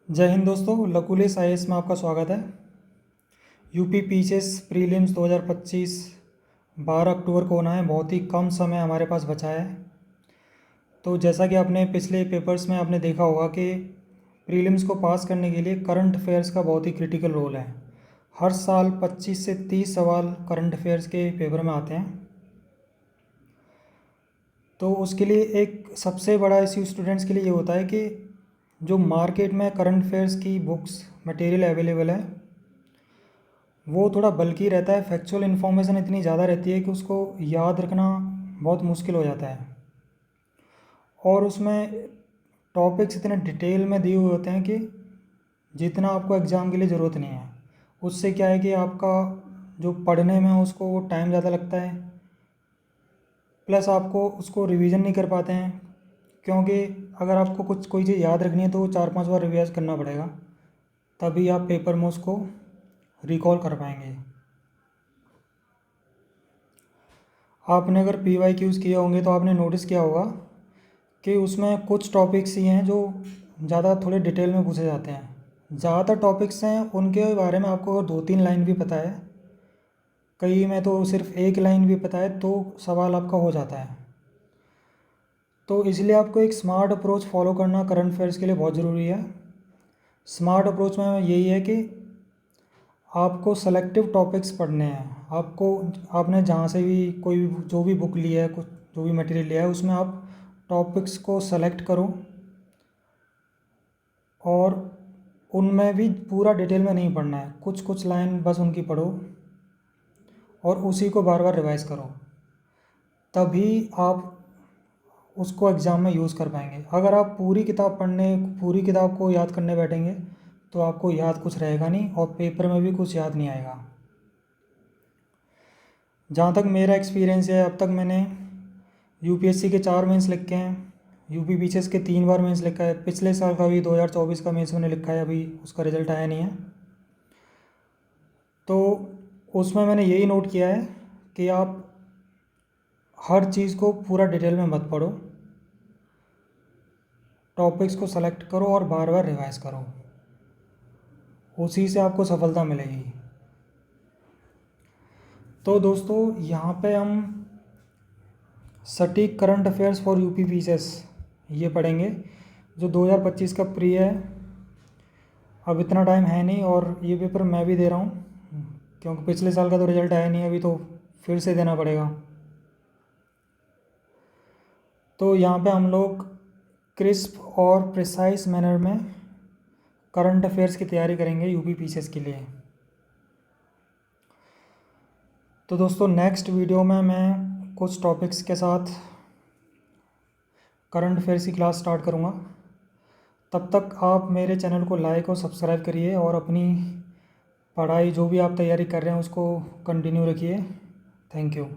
जय हिंद दोस्तों, लकुलिस आईएएस में आपका स्वागत है। यूपी पीसीएस प्रीलिम्स 2025 12 अक्टूबर को होना है। बहुत ही कम समय हमारे पास बचा है। तो जैसा कि आपने पिछले पेपर्स में आपने देखा होगा कि प्रीलिम्स को पास करने के लिए करंट अफेयर्स का बहुत ही क्रिटिकल रोल है। हर साल 25 से 30 सवाल करंट अफेयर्स के पेपर में आते हैं। तो उसके लिए एक सबसे बड़ा इश्यू स्टूडेंट्स के लिए ये होता है कि जो मार्केट में करंट अफेयर्स की बुक्स मटेरियल अवेलेबल है वो थोड़ा बल्कि रहता है। फैक्चुअल इन्फॉर्मेशन इतनी ज़्यादा रहती है कि उसको याद रखना बहुत मुश्किल हो जाता है, और उसमें टॉपिक्स इतने डिटेल में दिए हुए होते हैं कि जितना आपको एग्ज़ाम के लिए ज़रूरत नहीं है। उससे क्या है कि आपका जो पढ़ने में उसको वो टाइम ज़्यादा लगता है, प्लस आपको उसको रिवीजन नहीं कर पाते हैं, क्योंकि अगर आपको कोई चीज़ याद रखनी है तो 4-5 बार रिवाइज करना पड़ेगा, तभी आप पेपर में उसको रिकॉल कर पाएंगे। आपने अगर PYQs किए होंगे तो आपने नोटिस किया होगा कि उसमें कुछ टॉपिक्स ही हैं जो ज़्यादा थोड़े डिटेल में पूछे जाते हैं। ज़्यादातर टॉपिक्स हैं उनके बारे में आपको 2-3 लाइन भी पता है, कई में तो सिर्फ एक लाइन भी पता है, तो सवाल आपका हो जाता है। तो इसलिए आपको एक स्मार्ट अप्रोच फॉलो करना करंट अफेयर्स के लिए बहुत ज़रूरी है। स्मार्ट अप्रोच में यही है कि आपको सेलेक्टिव टॉपिक्स पढ़ने हैं। आपने जहाँ से भी जो भी बुक लिया है, कुछ जो भी मटेरियल लिया है, उसमें आप टॉपिक्स को सेलेक्ट करो और उनमें भी पूरा डिटेल में नहीं पढ़ना है, कुछ कुछ लाइन बस उनकी पढ़ो और उसी को बार बार रिवाइज करो, तभी आप उसको एग्ज़ाम में यूज़ कर पाएंगे। अगर आप पूरी किताब को याद करने बैठेंगे तो आपको याद कुछ रहेगा नहीं और पेपर में भी कुछ याद नहीं आएगा। जहाँ तक मेरा एक्सपीरियंस है, अब तक मैंने यूपीएससी के 4 मेंस लिखे हैं, यूपी पीसीएस के 3 बार मेंस लिखा है। पिछले साल का भी 2024 का मेंस मैंने लिखा है, अभी उसका रिज़ल्ट आया नहीं है। तो उसमें मैंने यही नोट किया है कि आप हर चीज़ को पूरा डिटेल में मत पढ़ो, टॉपिक्स को सेलेक्ट करो और बार बार रिवाइज करो, उसी से आपको सफलता मिलेगी। तो दोस्तों, यहाँ पे हम सटीक current affairs for UP PCS ये पढ़ेंगे, जो 2025 का प्री है। अब इतना टाइम है नहीं, और ये पेपर मैं भी दे रहा हूँ क्योंकि पिछले साल का तो रिज़ल्ट आया नहीं, अभी तो फिर से देना पड़ेगा। तो यहाँ पे हम लोग क्रिस्प और प्रिसाइज मैनर में करंट अफेयर्स की तैयारी करेंगे यूपी पीसीएस के लिए। तो दोस्तों, नेक्स्ट वीडियो में मैं कुछ टॉपिक्स के साथ करंट अफेयर्स की क्लास स्टार्ट करूँगा। तब तक आप मेरे चैनल को लाइक और सब्सक्राइब करिए और अपनी पढ़ाई जो भी आप तैयारी कर रहे हैं उसको कंटिन्यू रखिए। Thank you.